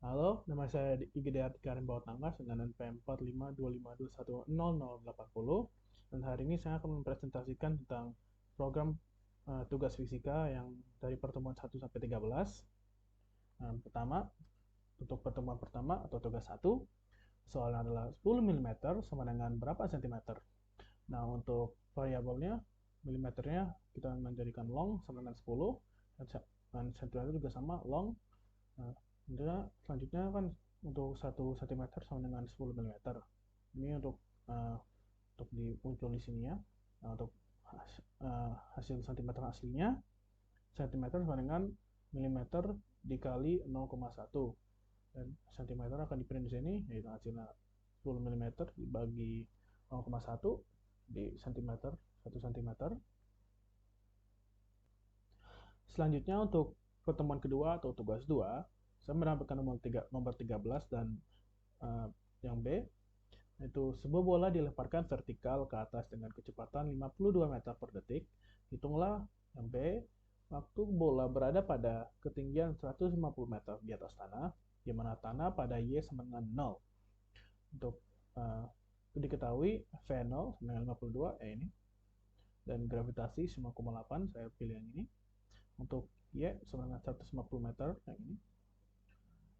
Halo, nama saya IGD Artika Rimbaud Tanggas dengan NPM 4525210080. Dan hari ini saya akan mempresentasikan tentang program tugas fisika yang dari pertemuan 1 sampai 13. Pertama, untuk pertemuan pertama atau tugas 1, soalnya adalah 10 mm sama dengan berapa cm. Nah, untuk variabelnya, milimeternya kita menjadikan long sama dengan 10, dan cm juga sama long. Nah, selanjutnya kan untuk 1 cm sama dengan 10 mm. Ini untuk muncul di sini ya. Nah, untuk hasil cm aslinya, cm sama dengan milimeter dikali 0,1, dan cm akan diprint di sini, yaitu hasilnya 10 mm dibagi 0,1 di cm, 1 cm. Selanjutnya untuk pertemuan kedua atau tugas 2, saya mendapatkan nomor 13 dan uh, yang B, yaitu sebuah bola dilemparkan vertikal ke atas dengan kecepatan 52 meter per detik. Hitunglah yang B, waktu bola berada pada ketinggian 150 meter di atas tanah, di mana tanah pada Y sama dengan 0. Untuk uh, diketahui V0 sama dengan 52, ini, dan gravitasi 9,8, saya pilih yang ini. Untuk Y sama dengan 150 meter, yang ini.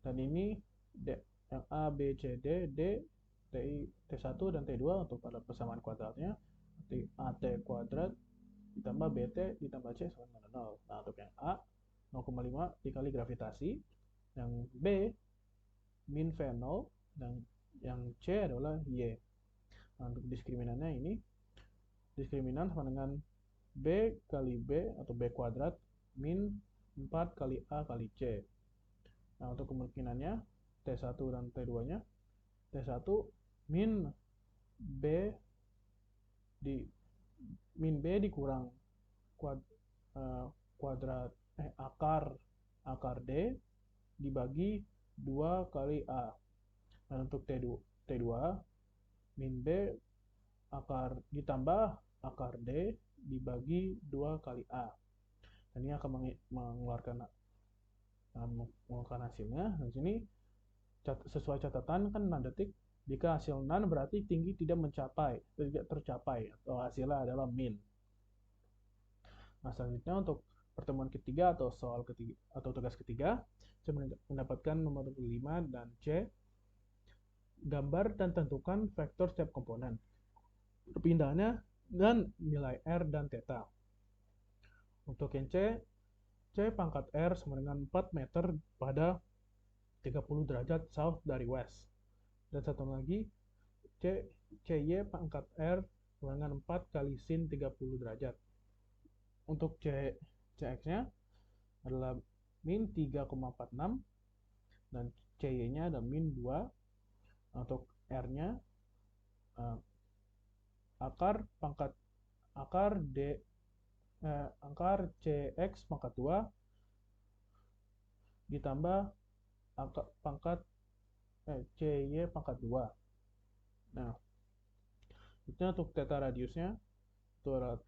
Dan ini yang A, B, C, D, T1 dan T2 untuk pada persamaan kuadratnya. Nanti AT kuadrat ditambah BT ditambah C sama dengan 0. Nah, untuk yang A, 0,5 dikali gravitasi. Yang B, min V0. Dan yang C adalah Y. Nah, untuk diskriminannya ini, diskriminan sama dengan B kali B atau B kuadrat min 4 kali A kali C. Nah, untuk kemungkinannya T1 dan T2-nya, T1 min B di min B dikurang kuad, kuadrat akar D dibagi 2 kali A. Dan untuk T2 min B akar ditambah akar D dibagi 2 kali A. Dan ini akan mengeluarkan hasilnya. Dan sini sesuai catatan kan 6 detik. Jika hasil nan berarti tinggi tidak tercapai atau hasilnya adalah min. Nah, selanjutnya untuk pertemuan ketiga atau soal ketiga atau tugas ketiga, saya mendapatkan nomor 5 dan C. Gambar dan tentukan vektor setiap komponen, perpindahannya, dan nilai R dan theta. Untuk yang C pangkat R sama dengan 4 meter pada 30 derajat south dari west. Dan satu lagi, CY pangkat R sama dengan 4 kali sin 30 derajat. Untuk CX-nya adalah min 3,46 dan CY-nya adalah min 2. Untuk R-nya akar pangkat akar D akar CX pangkat 2 ditambah akar pangkat CY pangkat 2. Nah, itu untuk theta radiusnya itu adalah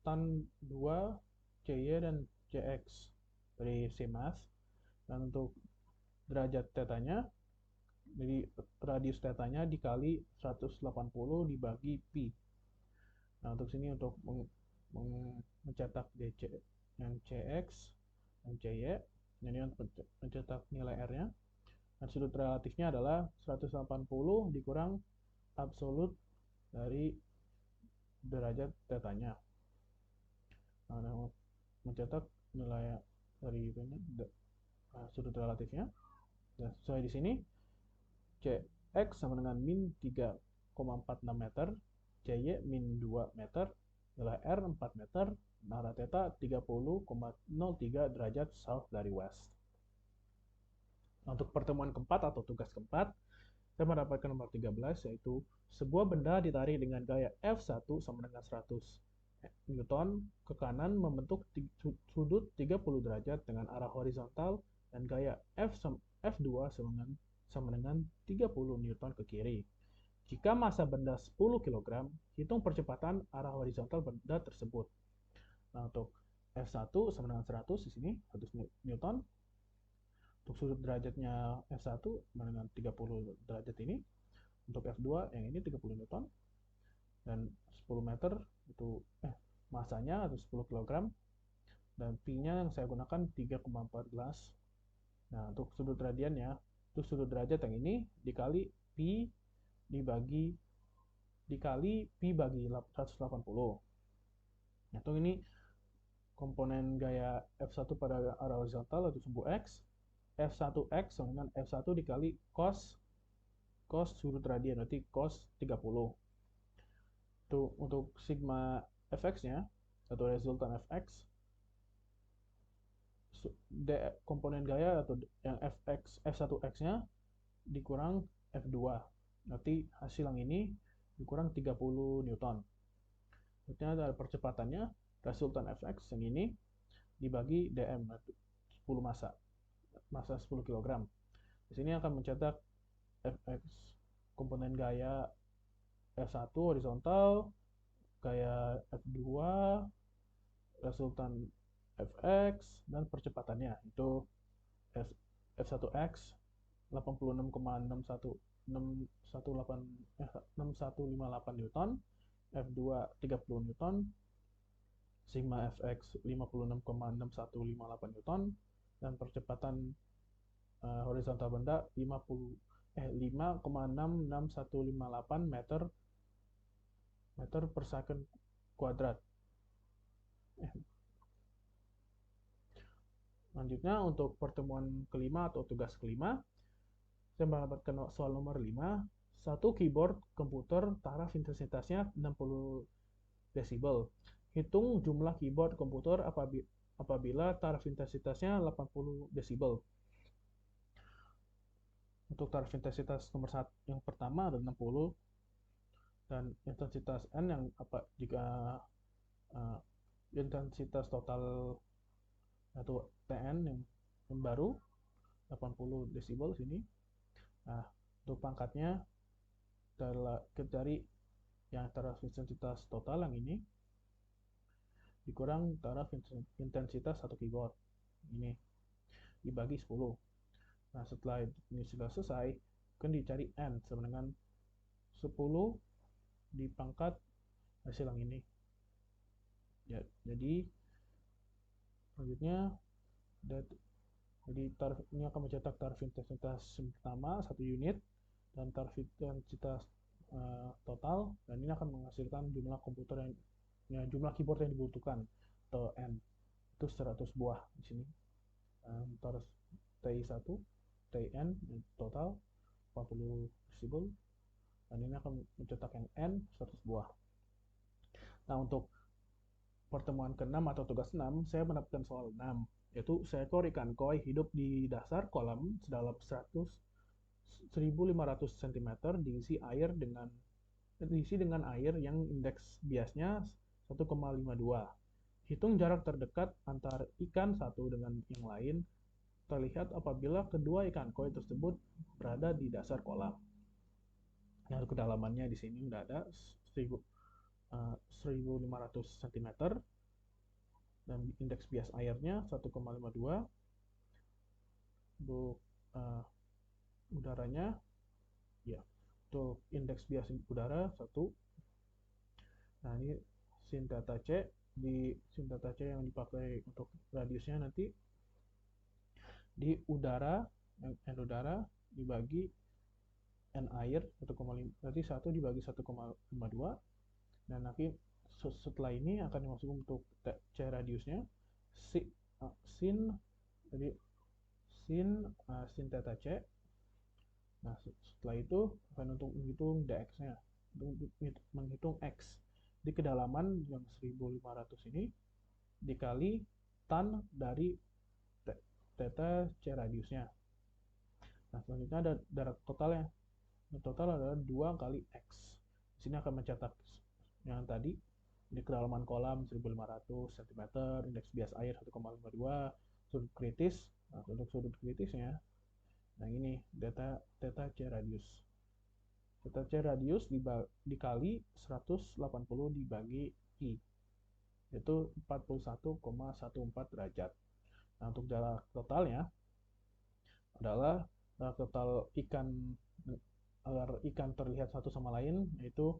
tan 2 CY dan CX dari CMAS. Dan untuk derajat tetanya, jadi radius tetanya dikali 180 dibagi pi. Nah, untuk sini untuk mencetak DC yang CX dan CY, ini untuk mencetak nilai R-nya. Dan sudut relatifnya adalah 180 dikurang absolut dari derajat tetanya. Nah, mencetak nilai dari sudut relatifnya. Dan sesuai di sini, CX sama dengan min 3,46 meter, CY min 2 meter, nilai R 4 meter, arah theta 30,03 derajat south dari west. Untuk pertemuan keempat atau tugas keempat, saya mendapatkan nomor 13, yaitu sebuah benda ditarik dengan gaya F1 sama dengan 100 Newton ke kanan membentuk sudut 30 derajat dengan arah horizontal, dan gaya F2 sama dengan 30 Newton ke kiri. Jika massa benda 10 kg, hitung percepatan arah horizontal benda tersebut. Nah, untuk F1 sama dengan 100 di sini, 100 Newton. Untuk sudut derajatnya F1 dengan 30 derajat ini, untuk F2 yang ini 30 Newton, dan 10 meter itu masanya atau 10 kg, dan P-nya yang saya gunakan 3,14. Nah, untuk sudut radiannya, untuk sudut derajat yang ini dikali P dikali P bagi 180. Nah, itu ini komponen gaya F1 pada arah horizontal atau sumbu X. F1X sama dengan F1 dikali cos sudut radian, berarti cos 30. Itu untuk sigma fx-nya atau resultan fx, komponen gaya atau yang f1x-nya dikurang f2. Berarti hasil yang ini dikurang 30 Newton. Berarti ada percepatannya, resultan fx yang ini dibagi dm, 10 massa 10 kg. Di sini akan mencetak fx komponen gaya F1 horizontal, gaya F2, resultan Fx, dan percepatannya itu F1X 86,6158 Newton, F2 30 Newton, sigma Fx 56,6158 Newton, dan percepatan horizontal benda 5,66158 meter per second kuadrat. Selanjutnya untuk pertemuan kelima atau tugas kelima, saya mendapatkan soal nomor 5. Satu keyboard komputer taraf intensitasnya 60 desibel. Hitung jumlah keyboard komputer apabila taraf intensitasnya 80 desibel. Untuk taraf intensitas nomor 1 yang pertama ada 60, dan intensitas N yang jika intensitas total atau TN yang baru 80 desibel sini. Nah, untuk pangkatnya dari yang taraf intensitas total yang ini dikurang taraf intensitas satu keyboard ini dibagi 10. Nah, setelah ini sudah selesai, akan dicari N sama dengan 10 dipangkat hasil yang ini. Ya, jadi selanjutnya jadi tarif ini akan mencetak tarif intensitas pertama 1 unit dan tarif intensitas total, dan ini akan menghasilkan jumlah komputer jumlah keyboard yang dibutuhkan atau N itu 100 buah di sini. Tarif TI1 TN total 40 desibel, dan ini akan mencetak yang N 100 buah. Nah, untuk pertemuan ke-6 atau tugas 6, saya mendapatkan soal 6, yaitu seekor ikan koi hidup di dasar kolam sedalam 1.500 cm diisi dengan air yang indeks biasnya 1,52. Hitung jarak terdekat antar ikan satu dengan yang lain terlihat apabila kedua ikan koi tersebut berada di dasar kolam. Nah, kedalamannya di sini udah ada 1.500 cm dan indeks bias airnya 1,52. Untuk udaranya, ya, untuk indeks bias udara 1. Nah, ini sin theta C, sin theta C yang dipakai untuk radiusnya nanti di udara, N udara dibagi N air 1,5, berarti 1 dibagi 1,52. Dan nanti setelah ini akan dimasukkan untuk C radiusnya sin, jadi sin theta C. Nah, setelah itu akan untuk menghitung dx-nya, untuk menghitung x di kedalaman yang 1.500 ini dikali tan dari theta C radiusnya. Nah, selanjutnya ada jarak totalnya. Total adalah 2 kali x. Di sini akan mencetak yang tadi di kedalaman kolam 1.500 cm, indeks bias air 1,52, sudut kritis. Nah, untuk sudut kritisnya, nah ini theta C radius. Theta C radius dikali 180 dibagi I, yaitu 41,14 derajat. Nah, untuk jarak totalnya adalah total ikan, agar ikan terlihat satu sama lain, yaitu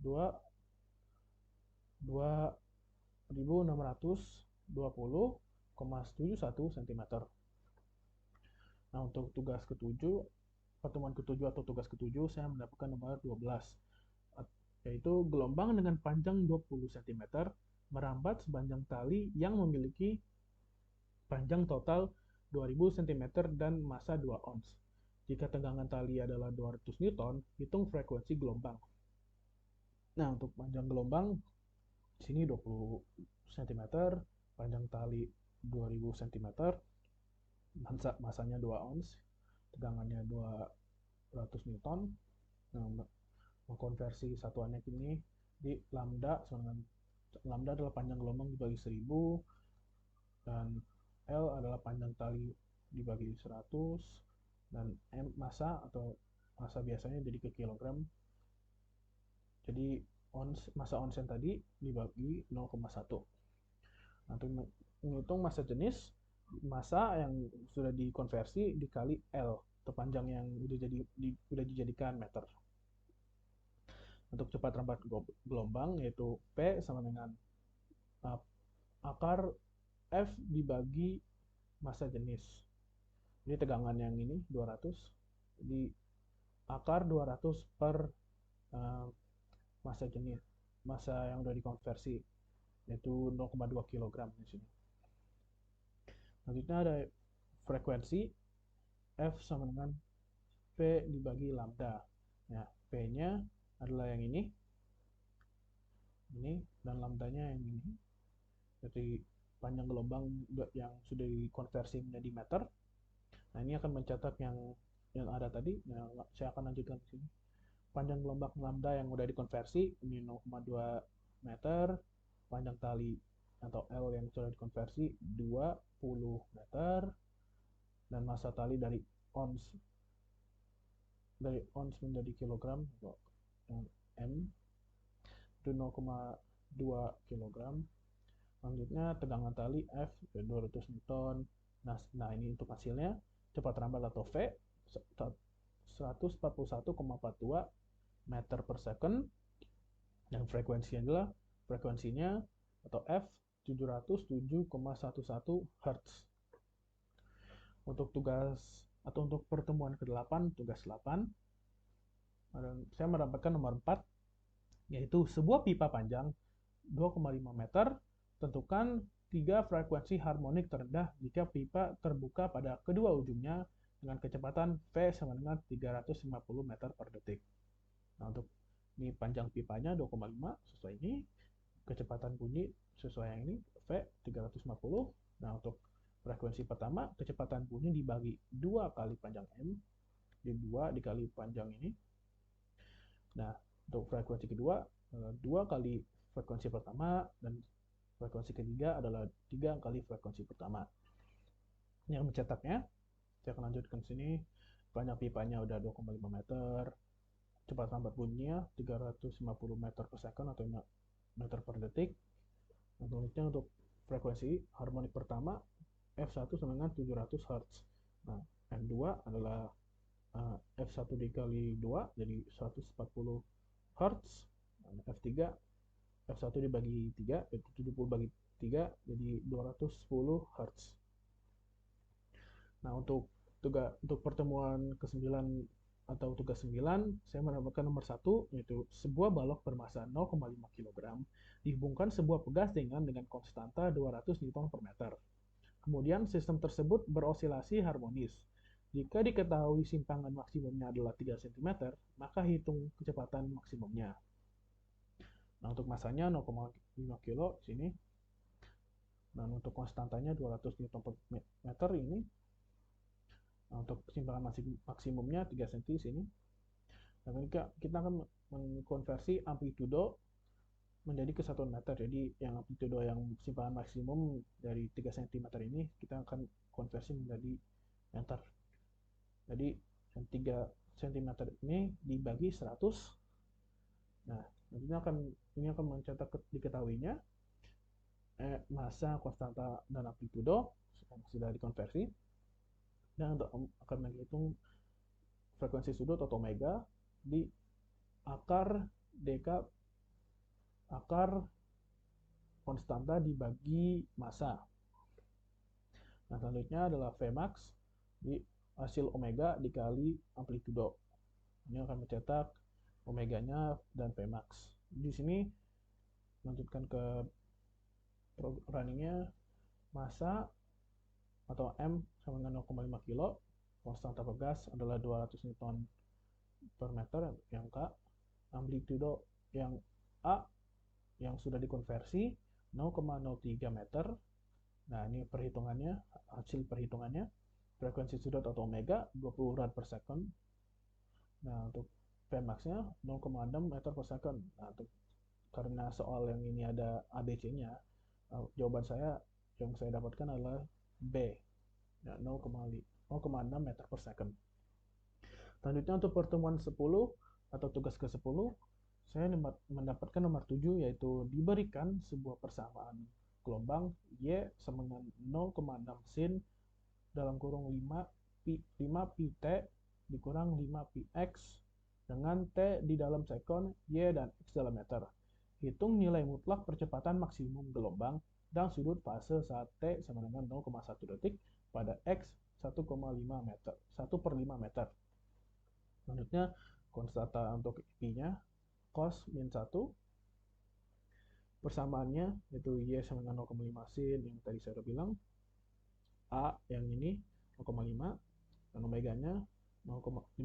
2.620,71 cm. Nah, untuk tugas ketujuh, pertemuan ketujuh atau tugas ketujuh, saya mendapatkan nomor 12, yaitu gelombang dengan panjang 20 cm merambat sepanjang tali yang memiliki panjang total 2000 cm dan massa 2 ons. Jika tegangan tali adalah 200 Newton, hitung frekuensi gelombang. Nah, untuk panjang gelombang di sini 20 cm, panjang tali 2000 cm, masanya 2 ons, tegangannya 200 Newton. Nah, mengkonversi satuannya ini di lambda, lambda adalah panjang gelombang dibagi 1000, dan L adalah panjang tali dibagi 100, dan M massa atau massa biasanya jadi ke kilogram. Jadi massa ons yang tadi dibagi 0,1. Nah, untuk menghitung massa jenis, massa yang sudah dikonversi dikali L atau panjang yang sudah dijadikan meter. Untuk cepat rambat gelombang, yaitu P sama dengan akar F dibagi massa jenis. Jadi tegangan yang ini 200, jadi akar 200 per massa jenis, massa yang sudah dikonversi, yaitu 0,2 kg di sini. Selanjutnya ada frekuensi F sama dengan P dibagi lambda. Ya, P-nya adalah yang ini, dan lambdanya yang ini. Jadi panjang gelombang yang sudah dikonversi menjadi meter. Nah, ini akan mencatat yang ada tadi. Nah, saya akan lanjutkan di sini. Panjang gelombang lambda yang sudah dikonversi ini 0,2 meter, panjang tali atau L yang sudah dikonversi 20 meter, dan massa tali dari ons menjadi kilogram atau M itu 0,2 kg. Selanjutnya tegangan tali F 200 Newton. Nah, ini untuk hasilnya. Cepat rambat atau V 141,42 meter per second, dan frekuensinya atau F 707,11 Hz. Untuk untuk pertemuan ke-8, tugas 8, saya mendapatkan nomor 4, yaitu sebuah pipa panjang 2,5 meter. Tentukan 3 frekuensi harmonik terendah jika pipa terbuka pada kedua ujungnya dengan kecepatan V sama dengan 350 meter per detik. Nah, untuk ini panjang pipanya 2,5 sesuai ini, kecepatan bunyi sesuai yang ini, V 350. Nah, untuk frekuensi pertama, kecepatan bunyi dibagi 2 kali panjang M, di 2 dikali panjang ini. Nah, untuk frekuensi kedua, 2 kali frekuensi pertama, dan frekuensi ketiga adalah 3 kali frekuensi pertama. Yang mencetaknya, saya akan lanjutkan sini. Panjang pipanya udah 2,5 meter, cepat rambat bunyinya 350 meter per second atau meter per detik. Selanjutnya untuk frekuensi harmonik pertama, F1 sama dengan 700 Hz. Nah, M2 adalah F1 dikali 2, jadi 140 Hz. F3, F1 dibagi 3, yaitu 70 bagi 3, jadi 210 Hz. Nah, untuk pertemuan ke-9 atau tugas 9, saya mendapatkan nomor 1, yaitu sebuah balok bermassa 0,5 kg dihubungkan sebuah pegas dengan konstanta 200 Newton per meter. Kemudian sistem tersebut berosilasi harmonis. Jika diketahui simpangan maksimumnya adalah 3 cm, maka hitung kecepatan maksimumnya. Nah, untuk massanya 0,5 kg di sini. Dan untuk konstantanya 200 Newton per meter ini. Nah, untuk kesimpangan maksimumnya 3 cm di sini. Nah, kita akan mengkonversi amplitudo menjadi kesatuan meter. Jadi yang amplitudo yang kesimpangan maksimum dari 3 cm ini kita akan konversi menjadi meter. Jadi yang 3 cm ini dibagi 100. Nah, nantinya ini akan mencetak diketahuinya massa, konstanta, dan amplitudo yang sudah dikonversi. Dan untuk akan menghitung frekuensi sudut atau omega di akar deka akar konstanta dibagi massa. Nah, selanjutnya adalah Vmax di hasil omega dikali amplitudo. Ini akan mencetak omeganya dan Vmax. Di sini lanjutkan ke runningnya, massa atau M sama dengan 0,5 kilo, konstanta pegas adalah 200 Newton per meter yang K, amplitudo yang A yang sudah dikonversi 0,03 meter. Nah, ini perhitungannya, hasil perhitungannya, frekuensi sudut atau omega 20 rad per second. Nah, untuk Vmax-nya 0,6 meter per second. Nah, karena soal yang ini ada ABC-nya, jawaban saya yang saya dapatkan adalah B, ya, 0,6 meter per second. Selanjutnya untuk pertemuan 10 atau tugas ke-10, saya mendapatkan nomor 7, yaitu diberikan sebuah persamaan gelombang Y sama dengan 0,6 sin dalam kurung 5pt dikurang 5px dengan T di dalam sekon, Y dan X dalam meter. Hitung nilai mutlak percepatan maksimum gelombang dan sudut fase saat T sama dengan 0,1 detik pada X 1,5 meter, 1/5 meter. Selanjutnya, konstanta untuk I-nya cos min 1. Persamaannya yaitu Y sama dengan 0,5 sin yang tadi saya udah bilang. A yang ini 0,5 dan omeganya 0,15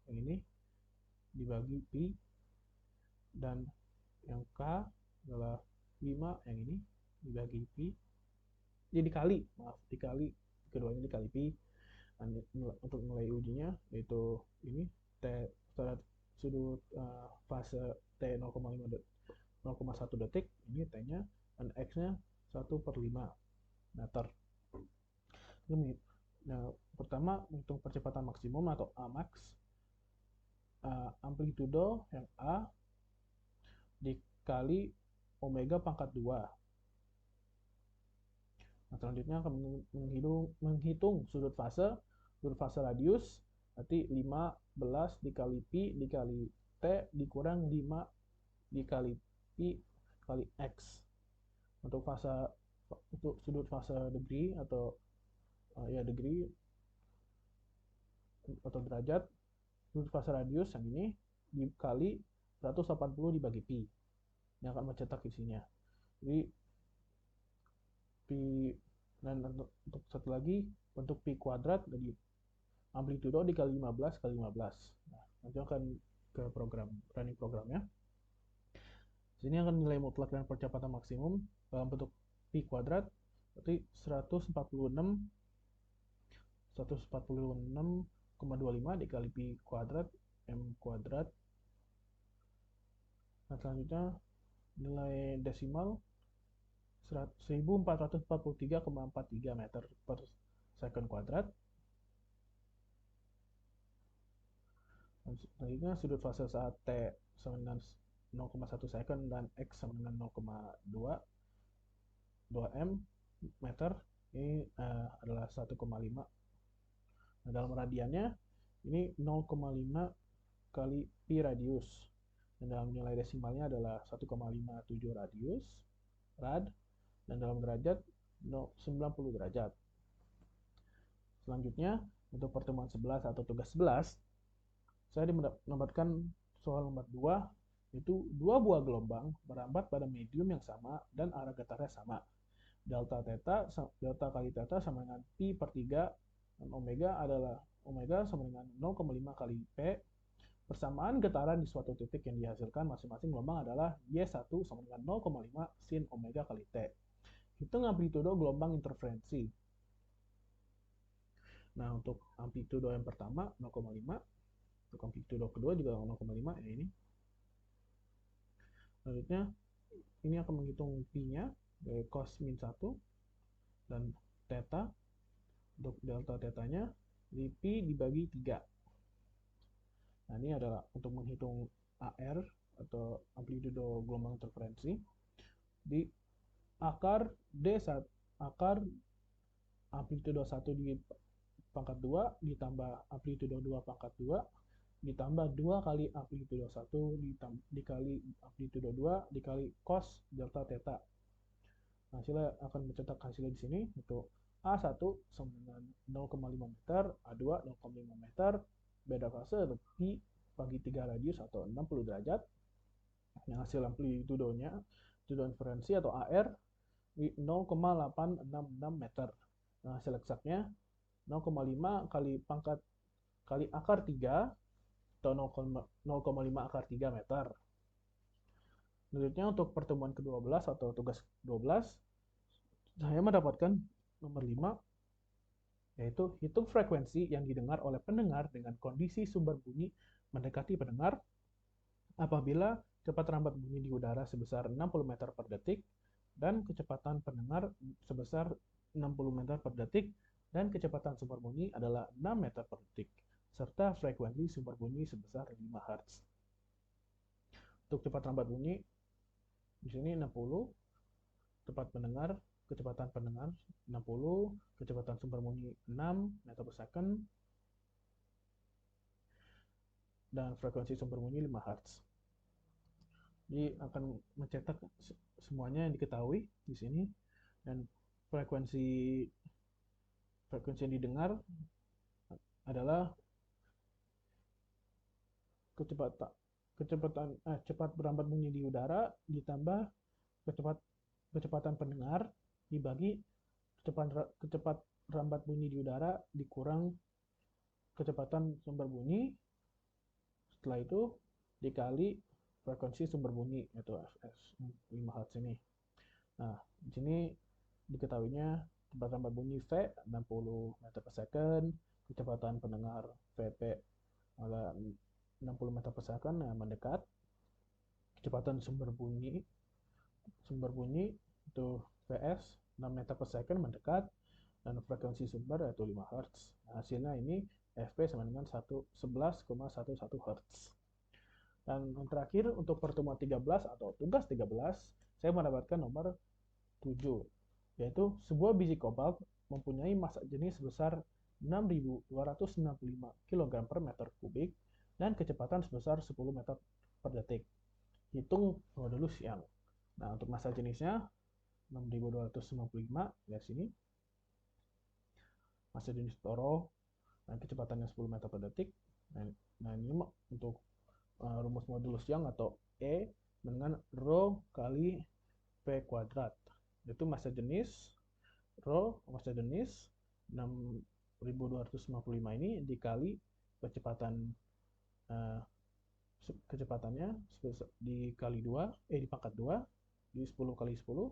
yang ini dibagi pi, dan yang K adalah 5 yang ini dibagi pi, jadi dikali keduanya dikali pi. Dan untuk nilai ujinya yaitu ini T sudut fase T 0,1 detik, ini T-nya, dan X-nya 1/5 meter. Nah, pertama untuk percepatan maksimum atau Amax, amplitudo yang A dikali omega pangkat 2. Nah, selanjutnya akan menghitung sudut fase radius, berarti 15 dikali pi dikali T dikurang 5 dikali pi kali X. Untuk sudut fase degree atau degree atau derajat, sudut fase radius yang ini dikali 180 dibagi pi. Ini akan mencetak isinya. Jadi pi, dan untuk satu lagi bentuk pi kuadrat, jadi amplitudo dikali 15 kali 15. Nah, nanti akan ke running programnya. Sini akan nilai mutlak dan percepatan maksimum dalam bentuk pi kuadrat, berarti 146,25 dikali pi kuadrat m kuadrat. Nah, selanjutnya nilai desimal 1443,43 meter per second kuadrat. Selanjutnya sudut fase saat T sama dengan 0,1 second dan X sama dengan 0,2 m meter, ini adalah 1,5. Nah, dalam radiannya ini 0,5 kali pi radius, dan dalam nilai desimalnya adalah 1,57 rad, dan dalam derajat 90 derajat. Selanjutnya untuk pertemuan 11 atau tugas 11, saya mendapatkan soal nomor 2, itu dua buah gelombang merambat pada medium yang sama dan arah getarnya sama. Delta kali theta sama dengan pi per 3, dan omega sama dengan 0,5 kali P. Persamaan getaran di suatu titik yang dihasilkan masing-masing gelombang adalah Y1 sama dengan 0,5 sin omega kali T. Hitung amplitudo gelombang interferensi. Nah, untuk amplitudo yang pertama 0,5, untuk amplitudo kedua juga 0,5 ya ini. Selanjutnya ini akan menghitung pi-nya dari cos min 1 dan theta. Untuk delta theta-nya di pi dibagi 3. Nah, ini adalah untuk menghitung AR atau amplitudo gelombang interferensi di akar D1, akar amplitudo 1 pangkat 2 ditambah amplitudo 2 pangkat 2 ditambah 2 kali amplitudo 1 dikali amplitudo 2 dikali cos delta theta. Hasilnya akan mencetak hasilnya di sini untuk A1 sama dengan 0,5 meter, A2 0,5 meter, beda fase pi bagi 3 radius atau 60 derajat. Yang hasil amplitudonya, amplitudo inferensi atau AR 0,866 meter. Nah, hasil eksaknya 0,5 kali pangkat kali akar 3 atau 0,5 akar 3 meter. Selanjutnya untuk pertemuan ke-12 atau tugas 12, saya mendapatkan nomor 5, yaitu hitung frekuensi yang didengar oleh pendengar dengan kondisi sumber bunyi mendekati pendengar apabila cepat rambat bunyi di udara sebesar 60 meter per detik dan kecepatan pendengar sebesar 60 meter per detik dan kecepatan sumber bunyi adalah 6 meter per detik serta frekuensi sumber bunyi sebesar 5 Hz. Untuk cepat rambat bunyi di sini 60, kecepatan pendengar 60, kecepatan sumber bunyi 6 meter per second, dan frekuensi sumber bunyi 5 Hz. Jadi akan mencetak semuanya yang diketahui di sini, dan frekuensi yang didengar adalah cepat berambat bunyi di udara ditambah kecepatan pendengar dibagi kecepat rambat bunyi di udara dikurang kecepatan sumber bunyi, setelah itu dikali frekuensi sumber bunyi yaitu Fs 5 Hz ini. Nah, di sini diketahuinya kecepatan rambat bunyi V 60 meter per second, kecepatan pendengar Vp adalah 60 meter per second yang mendekat, kecepatan sumber bunyi itu Vs 6 meter per second mendekat, dan frekuensi sumber yaitu 5 Hz. Nah, hasilnya ini Fp sama dengan 11,11 Hz. Dan yang terakhir untuk pertemuan 13 atau tugas 13, saya mendapatkan nomor 7, yaitu sebuah biji kobalt mempunyai massa jenis sebesar 6.265 kg per meter kubik dan kecepatan sebesar 10 meter per detik. Hitung modulus Young. Nah, untuk massa jenisnya 6.255 di sini. Massa jenis toro dan kecepatannya 10 meter per detik. Nah, ini untuk rumus modulus Young atau E dengan rho kali P kuadrat. Itu massa jenis rho, massa jenis 6.255 ini dikali kecepatannya dikali 2, di pangkat 2 di 10 kali 10.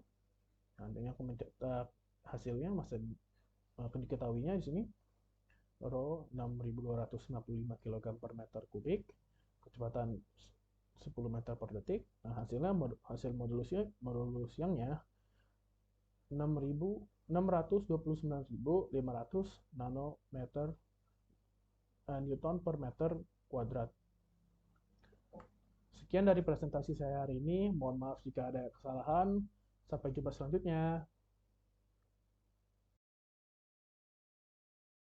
Nah, ini aku mencetak hasilnya massa diketahuinya di sini rho 6.265 kg per meter kubik, kecepatan 10 meter per detik. Nah, hasilnya hasil modulus Young-nya 629.500 nanometer Newton per meter kuadrat. Sekian dari presentasi saya hari ini. Mohon maaf jika ada kesalahan. Sampai jumpa selanjutnya.